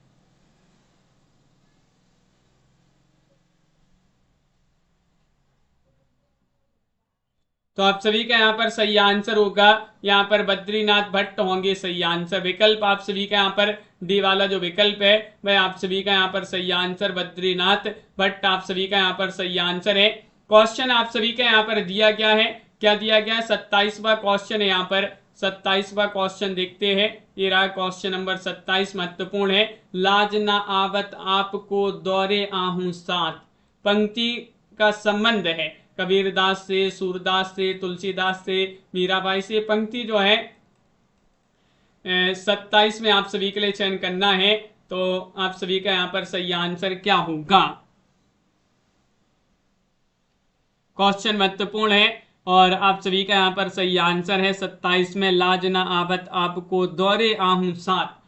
तो आप सभी का यहाँ पर सही आंसर होगा, यहाँ पर बद्रीनाथ भट्ट होंगे सही आंसर। विकल्प आप सभी का यहाँ पर डी वाला जो विकल्प है वह आप सभी का यहाँ पर सही आंसर, बद्रीनाथ भट्ट आप सभी का यहाँ पर सही आंसर है। क्वेश्चन आप सभी का यहाँ पर दिया गया है, क्या दिया गया है, 27वां क्वेश्चन है। यहाँ पर 27वां क्वेश्चन देखते हैं, ये रहा क्वेश्चन नंबर 27, महत्वपूर्ण है। लाज ना आवत आपको दौरे आहूं साथ, पंक्ति का संबंध है कबीरदास से, सूरदास से, तुलसीदास से, मीराबाई से। पंक्ति जो है 27 में आप सभी के लिए चयन करना है, तो आप सभी का यहाँ पर सही आंसर क्या होगा। क्वेश्चन महत्वपूर्ण है और आप सभी का यहाँ पर सही आंसर है 27 में, लाज ना आवत आपको दौरे आहूं साथ,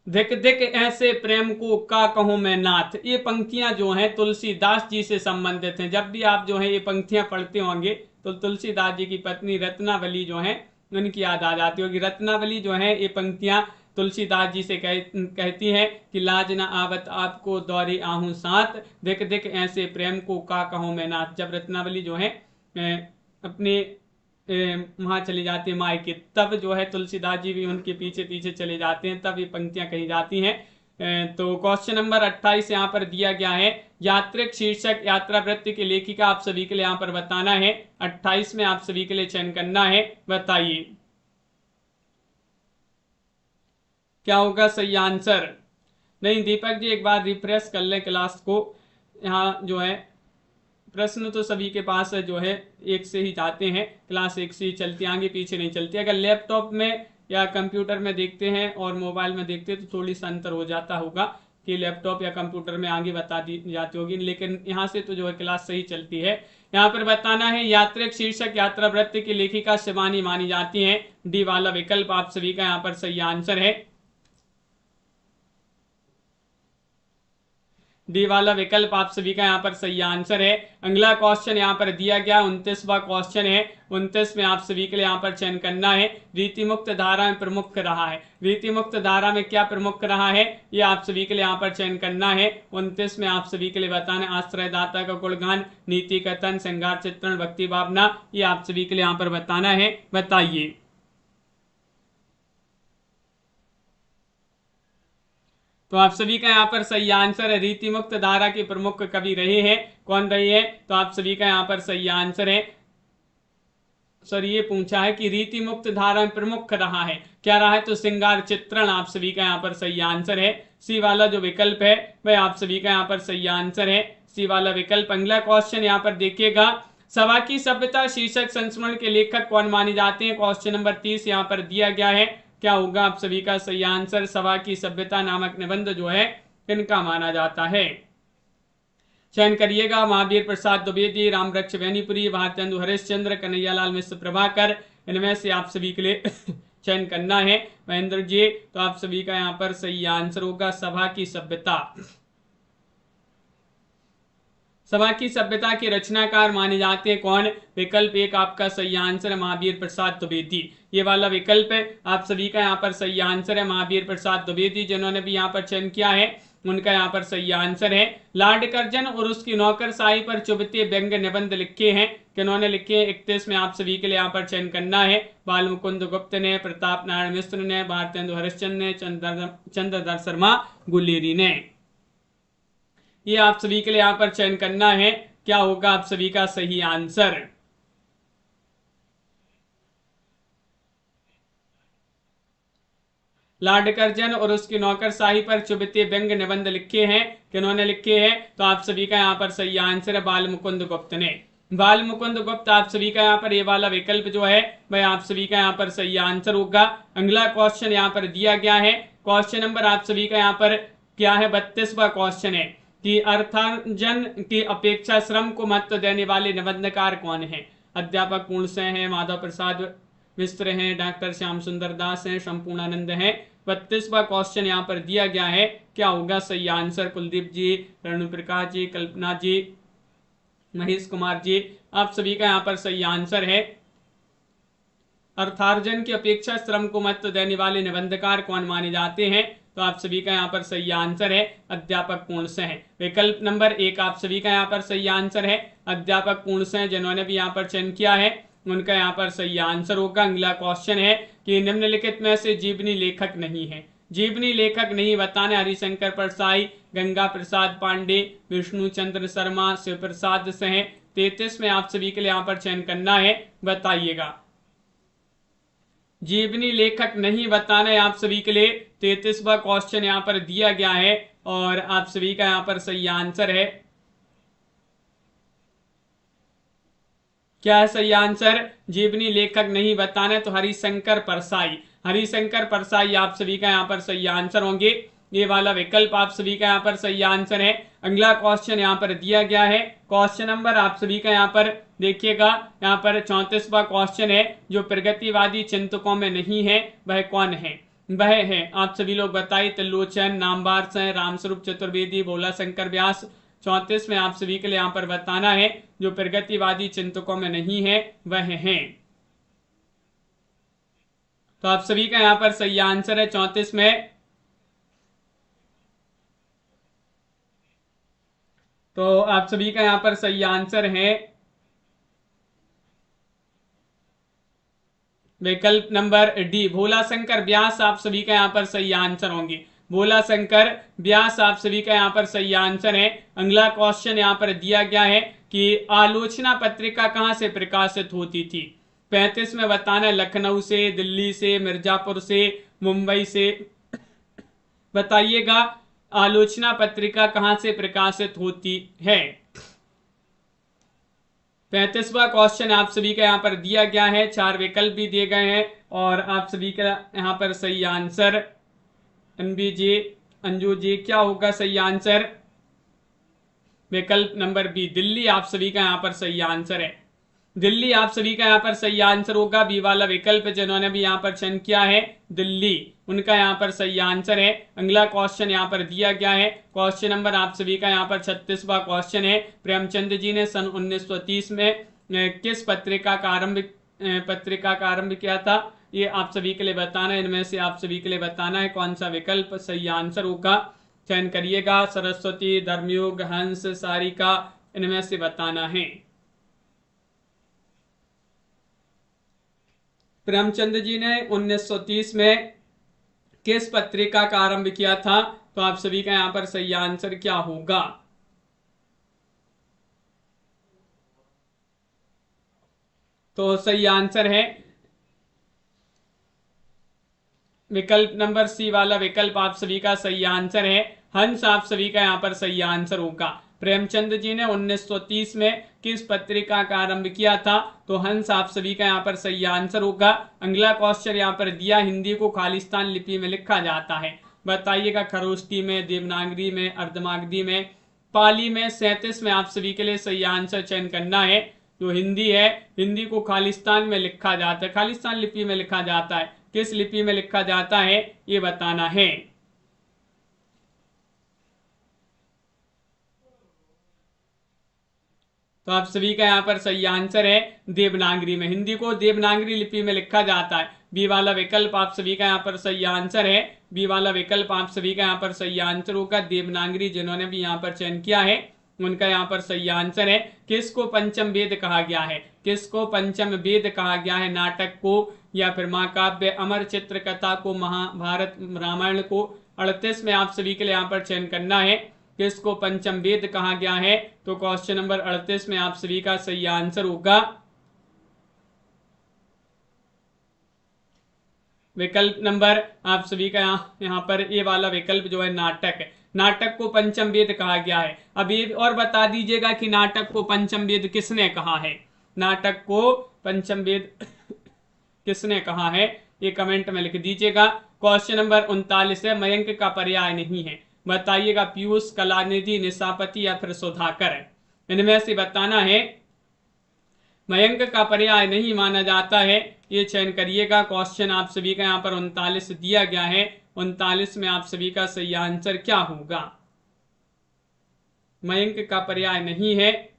धिक धिक ऐसे प्रेम को का कहूं मैं नाथ। ये पंक्तियां जो हैं तुलसीदास जी से संबंधित हैं। जब भी आप जो है ये पंक्तियां पढ़ते होंगे तो तुलसीदास जी की पत्नी रत्नावली जो है उनकी याद आ जाती होगी। रत्नावली जो है ये पंक्तियां तुलसीदास जी से कहती है कि लाज ना आवत आपको दौरे आहूं साथ, धिक धिक ऐसे प्रेम को का कहूं मैं नाथ। जब रत्नावली जो है अपने वहां चली जाती है मायके, तब जो है तुलसीदास जी भी उनके पीछे पीछे चले जाते हैं, तब ये पंक्तियां कही जाती हैं। तो क्वेश्चन नंबर 28 यहाँ पर दिया गया है, यात्रिक शीर्षक यात्रा वृत्ति की लेखिका आप सभी के लिए यहाँ पर बताना है। 28 में आप सभी के लिए चयन करना है, बताइए क्या होगा सही आंसर। नहीं दीपक जी, एक बार रिफ्रेश कर लें क्लास को। यहाँ जो है प्रश्न तो सभी के पास जो है एक से ही जाते हैं, क्लास एक से ही चलती, आगे पीछे नहीं चलती। अगर लैपटॉप में या कंप्यूटर में देखते हैं और मोबाइल में देखते हैं तो थोड़ी सा अंतर हो जाता होगा कि लैपटॉप या कंप्यूटर में आगे बता दी जाती होगी, लेकिन यहाँ से तो जो है क्लास सही चलती है। यहाँ पर बताना है, यात्रिक शीर्षक यात्रा वृत्ति की लेखिका शिवानी मानी जाती है। डी वाला विकल्प आप सभी का यहाँ पर सही आंसर है। डी वाला विकल्प आप सभी का यहाँ पर सही आंसर है। अगला क्वेश्चन यहाँ पर दिया गया 29वां क्वेश्चन है। 29 में आप सभी के लिए यहाँ पर चयन करना है। रीति मुक्त धारा में प्रमुख रहा है। रीति मुक्त धारा में क्या प्रमुख रहा है, ये आप सभी के लिए यहाँ पर चयन करना है। 29 में आप सभी के लिए बताना, आश्रयदाता का गुणगान, नीति कथन, श्रृंगार चित्रण, भक्ति भावना, ये आप सभी के लिए यहाँ पर बताना है। बताइए। तो आप सभी का यहाँ पर सही आंसर है, रीति मुक्त धारा के प्रमुख कवि रहे हैं। कौन रहे हैं? तो आप सभी का यहाँ पर सही आंसर है, सर ये पूछा है कि रीति मुक्त धारा में प्रमुख रहा है, क्या रहा है? तो श्रृंगार चित्रण आप सभी का यहाँ पर सही आंसर है। सी वाला जो विकल्प है वह आप सभी का यहाँ पर सही आंसर है, सी वाला विकल्प। अगला क्वेश्चन यहाँ पर देखिएगा, सभा की सभ्यता शीर्षक संस्मरण के लेखक कौन माने जाते हैं? क्वेश्चन नंबर 30 यहाँ पर दिया गया है। क्या होगा आप सभी का सही आंसर? सभा की सभ्यता नामक निबंध जो है किनका माना जाता है? चयन करिएगा। महावीर प्रसाद द्विवेदी, रामवृक्ष बेनीपुरी, भारतेंदु हरिश्चंद्र, कन्हैयालाल मिश्र प्रभाकर, इनमें से आप सभी के लिए चयन करना है। महेंद्र जी, तो आप सभी का यहाँ पर सही आंसर होगा सभा की सभ्यता। सभा की सभ्यता के रचनाकार माने जाते हैं कौन? विकल्प एक आपका सही आंसर है, महावीर प्रसाद द्विवेदी। ये वाला विकल्प है आप सभी का यहाँ पर सही आंसर है, महावीर प्रसाद द्विवेदी। जिन्होंने भी यहाँ पर चयन किया है उनका यहाँ पर सही आंसर है। लॉर्ड कर्जन और उसकी नौकरशाही पर चुभते व्यंग निबंध लिखे हैं, किन्होंने लिखे हैं? 31 में आप सभी के लिए यहाँ पर चयन करना है। बाल मुकुंद गुप्त ने, प्रताप नारायण मिश्र ने, भारतेंदु हरिश्चंद्र ने, चंद्रधर शर्मा गुलेरी ने। ये आप सभी के लिए यहाँ पर चयन करना है। क्या होगा आप सभी का सही आंसर? लॉर्ड कर्जन और उसकी नौकरशाही पर चुभते व्यंग निबंध लिखे हैं, किन्होंने लिखे हैं? तो आप सभी का यहाँ पर सही आंसर है, बाल मुकुंद गुप्त ने। बाल मुकुंद गुप्त आप सभी का यहाँ पर ये वाला विकल्प जो है वह आप सभी का यहाँ पर सही आंसर होगा। अगला क्वेश्चन यहाँ पर दिया गया है। क्वेश्चन नंबर आप सभी का यहाँ पर क्या है? 32वां क्वेश्चन है कि अर्थार्जन की अपेक्षा श्रम को महत्व देने वाले निबंधकार कौन है? अध्यापक पूर्णसेन हैं, माधव प्रसाद मिश्र हैं, डॉक्टर श्याम सुंदर दास हैं, संपूर्णानंद हैं। 32वां क्वेश्चन यहाँ पर दिया गया है। क्या होगा सही आंसर? कुलदीप जी, रणु प्रकाश जी, कल्पना जी, महेश कुमार जी, आप सभी का यहाँ पर सही आंसर है। अर्थार्जन की अपेक्षा श्रम को महत्व देने वाले निबंधकार कौन माने जाते हैं? तो आप सभी का यहाँ पर सही आंसर है, अध्यापक पूर्णसेन। विकल्प नंबर 1 आप सभी का यहाँ पर सही आंसर है, अध्यापक पूर्णसेन। जिन्होंने भी यहाँ पर चयन किया है उनका यहाँ पर सही आंसर होगा। अगला क्वेश्चन है कि निम्नलिखित में से जीवनी लेखक नहीं है। जीवनी लेखक नहीं बताना, हरिशंकर परसाई, गंगा प्रसाद पांडे, विष्णु चंद्र शर्मा, शिव प्रसाद सिंह। 33 में आप सभी के लिए यहाँ पर चयन करना है। बताइएगा। जीवनी लेखक नहीं बताना है आप सभी के लिए। 33वां क्वेश्चन यहाँ पर दिया गया है और आप सभी का यहाँ पर सही आंसर है। क्या है सही आंसर? जीवनी लेखक नहीं बताना है तो हरिशंकर परसाई। हरिशंकर परसाई आप सभी का यहाँ पर सही आंसर होंगे। ये वाला विकल्प आप सभी का यहाँ पर सही आंसर है। अगला क्वेश्चन यहाँ पर दिया गया है। क्वेश्चन नंबर आप सभी का यहाँ पर देखिएगा, यहाँ पर 34वां क्वेश्चन है। जो प्रगतिवादी चिंतकों में नहीं है वह कौन है? वह है, आप सभी लोग बताइए, त्रिलोचन, नामवार सिंह, रामस्वरूप चतुर्वेदी, भोला शंकर व्यास। 34 में आप सभी के लिए यहाँ पर बताना है जो प्रगतिवादी चिंतकों में नहीं है वह है। तो आप सभी का यहाँ पर सही आंसर है 34 में। तो आप सभी का यहाँ पर सही आंसर है विकल्प नंबर डी, भोला शंकर व्यास। आप सभी का यहाँ पर सही आंसर होंगे, भोला शंकर व्यास आप सभी का यहाँ पर सही आंसर है। अगला क्वेश्चन यहाँ पर दिया गया है कि आलोचना पत्रिका कहाँ से प्रकाशित होती थी? 35 में बताना, लखनऊ से, दिल्ली से, मिर्जापुर से, मुंबई से। बताइएगा आलोचना पत्रिका कहाँ से प्रकाशित होती है? 35वां क्वेश्चन आप सभी का यहाँ पर दिया गया है। 4 विकल्प भी दिए गए हैं और आप सभी का यहाँ पर सही आंसर, अनबी जी, अंजू जी, क्या होगा सही आंसर? विकल्प नंबर बी, दिल्ली आप सभी का यहाँ पर सही आंसर है। दिल्ली आप सभी का यहाँ पर सही आंसर होगा। बी वाला विकल्प जिन्होंने भी यहाँ पर चयन किया है दिल्ली, उनका यहाँ पर सही आंसर है। अगला क्वेश्चन यहाँ पर दिया गया है, क्वेश्चन नंबर आप सभी का यहाँ पर 36वां क्वेश्चन है। प्रेमचंद जी ने सन 1930 में किस पत्रिका का आरंभ किया था, ये आप सभी के लिए बताना है। इनमें से आप सभी के लिए बताना है कौन सा विकल्प सही आंसर होगा, चयन करिएगा। सरस्वती, धर्मयुग, हंस, सारिका, इनमें से बताना है। प्रेमचंद जी ने 1930 में किस पत्रिका का आरंभ किया था, तो आप सभी का यहां पर सही आंसर क्या होगा। तो सही आंसर है विकल्प नंबर सी वाला विकल्प आप सभी का सही आंसर है। हंस आप सभी का यहाँ पर सही आंसर होगा। प्रेमचंद जी ने 1930 में किस पत्रिका का आरंभ किया था, तो हंस आप सभी का यहाँ पर सही आंसर होगा। अगला क्वेश्चन यहाँ पर दिया, हिंदी को खालिस्तान लिपि में लिखा जाता है, बताइएगा। खरोष्टी में, देवनागरी में, अर्धमागधी में, पाली में। 37 में आप सभी के लिए सही आंसर चयन करना है। जो हिंदी है, हिंदी को खालिस्तान में लिखा जाता है, खालिस्तान लिपि में लिखा जाता है। किस लिपि में लिखा जाता है ये बताना है। तो आप सभी का यहाँ पर सही आंसर है देवनागरी में। हिंदी को देवनागरी लिपि में लिखा जाता है। बी वाला विकल्प आप सभी का यहाँ पर सही आंसर है। बी वाला विकल्प आप सभी का यहाँ पर सही आंसर होगा। देवनागरी जिन्होंने भी यहाँ पर चयन किया है उनका यहाँ पर सही आंसर है। किसको पंचम वेद कहा गया है, किसको पंचम वेद कहा गया है, नाटक को या फिर महाकाव्य, अमर चित्र कथा को, महाभारत रामायण को। 38 में आप सभी के लिए यहाँ पर चयन करना है, किसको पंचम वेद कहा गया है। तो क्वेश्चन नंबर 38 में आप सभी का सही आंसर होगा विकल्प नंबर आप सभी का यहाँ पर ये वाला विकल्प जो है नाटक है। नाटक को पंचम वेद कहा गया है। अब ये और बता दीजिएगा कि नाटक को पंचम वेद किसने कहा है, नाटक को पंचम वेद किसने कहा है, ये कमेंट में लिख दीजिएगा। क्वेश्चन नंबर 39 है, मयंक का पर्याय नहीं है, बताइएगा। पीयूष, कलानिधि, निशापति या फिर सुधाकर, इनमें से बताना है। मयंक का पर्याय नहीं माना जाता है, ये चयन करिएगा। क्वेश्चन आप सभी का यहाँ पर 39 दिया गया है। 39 में आप सभी का सही आंसर क्या होगा। मयंक का पर्याय नहीं है,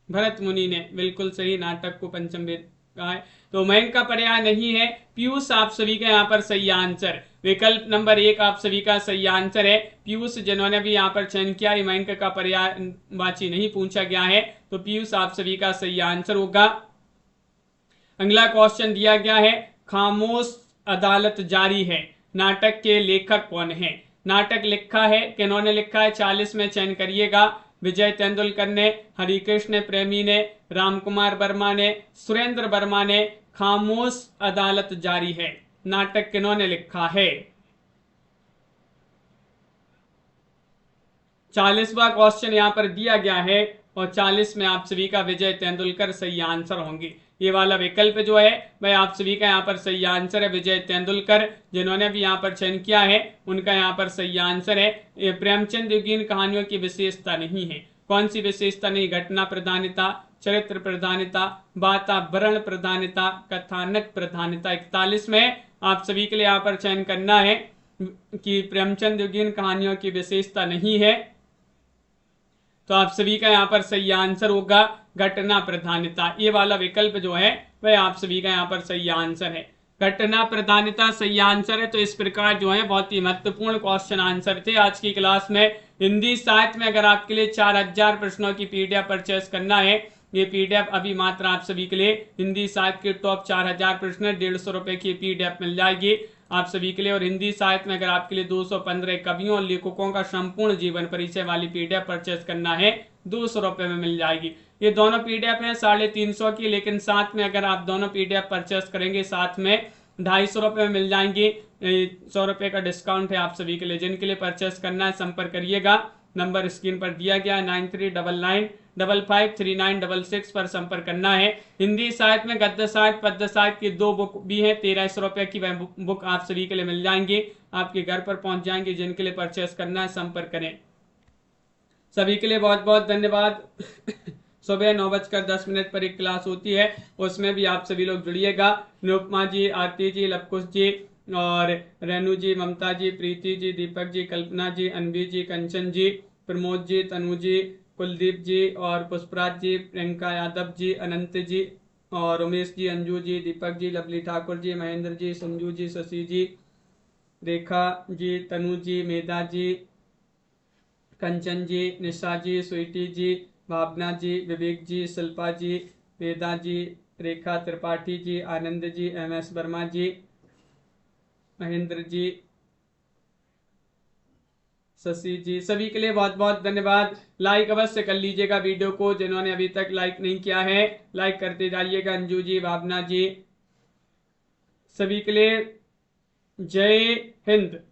भरत मुनि ने बिल्कुल सही नाटक को पंचम वेद कहा है। तो मयंक का पर्याय नहीं है। पीयूष आप सभी का यहाँ पर सही आंसर, विकल्प नंबर 1 आप सभी का सही आंसर है। पीयूष जिन्होंने भी यहाँ पर चयन किया, मयंक का पर्यायवाची नहीं पूछा गया है, तो पीयूष आप सभी का सही आंसर होगा। अगला क्वेश्चन दिया गया है, खामोश अदालत जारी है, नाटक के लेखक कौन है। नाटक लिखा है, किन्होंने लिखा है, 40 में चयन करिएगा। विजय तेंदुलकर ने, हरिकृष्ण प्रेमी ने, रामकुमार वर्मा ने, सुरेंद्र वर्मा ने। खामोश अदालत जारी है, नाटक किन्होंने लिखा है। 40वां क्वेश्चन यहाँ पर दिया गया है और 40 में आप सभी का विजय तेंदुलकर सही आंसर होंगे। ये वाला विकल्प जो है वह आप सभी का यहाँ पर सही आंसर है, विजय तेंदुलकर जिन्होंने भी यहाँ पर चयन किया है उनका यहाँ पर सही आंसर है। ये प्रेमचंद युगीन कहानियों की विशेषता नहीं है, कौन सी विशेषता नहीं, घटना प्रधानता, चरित्र प्रधानता, वातावरण प्रधानता, कथानक प्रधानता। 41 में आप सभी के लिए यहाँ पर चयन करना है कि प्रेमचंद युगीन कहानियों की विशेषता नहीं है, तो आप सभी का यहाँ पर सही आंसर होगा घटना प्रधानता। ये वाला विकल्प जो है वह आप सभी का यहाँ पर सही आंसर है, घटना प्रधानता सही आंसर है। तो इस प्रकार जो है बहुत ही महत्वपूर्ण क्वेश्चन आंसर थे आज की क्लास में। हिंदी साहित्य में अगर आपके लिए 4000 प्रश्नों की पीडीएफ परचेस करना है, ये पीडीएफ अभी मात्र आप सभी के लिए हिंदी साहित्य के टॉप 4000 प्रश्न 150 रुपए की पीडीएफ मिल जाएगी आप सभी के लिए। और हिंदी साहित्य में अगर आपके लिए 215 कवियों और लेखकों का संपूर्ण जीवन परिचय वाली पीडीएफ परचेस करना है 200 रुपए में मिल जाएगी। ये दोनों पीडीएफ है 350 की, लेकिन साथ में अगर आप दोनों पीडीएफ परचेस करेंगे साथ में 250 रुपए में मिल जाएंगी। 100 रुपए का डिस्काउंट है आप सभी के लिए। जिनके लिए परचेस करना है संपर्क करिएगा, नंबर स्क्रीन पर दिया गया है 9399553966 पर संपर्क करना है। हिंदी साहित्य में गद्य साहित्य पद्य साहित्य की 2 बुक भी है, 1300 रुपए की वह बुक आप सभी के लिए मिल जाएंगी, आपके घर पर पहुंच जाएंगे। जिनके लिए परचेस करना है संपर्क करें। सभी के लिए बहुत बहुत धन्यवाद। सुबह 9:10 पर एक क्लास होती है, उसमें भी आप सभी लोग जुड़िएगा। निरुपमा जी, आरती जी, लवकुश जी, और रेणु जी, ममता जी, प्रीति जी, दीपक जी, कल्पना जी, अनवी जी, कंचन जी, प्रमोद जी, तनु जी, कुलदीप जी और पुष्पराज जी, प्रियंका यादव जी, अनंत जी और उमेश जी, अंजू जी, दीपक जी, लवली ठाकुर जी, महेंद्र जी, संजू जी, शशि जी, रेखा जी, तनु जी, मेधा जी, कंचन जी, निशा जी, स्वीटी जी, भावना जी, विवेक जी, शिल्पा जी, वेदा जी, रेखा त्रिपाठी जी, आनंद जी, एम एस वर्मा जी, महेंद्र जी, शशि जी, सभी के लिए बहुत बहुत धन्यवाद। लाइक अवश्य कर लीजिएगा वीडियो को, जिन्होंने अभी तक लाइक नहीं किया है लाइक करते जाइएगा। अंजू जी, भावना जी, सभी के लिए जय हिंद।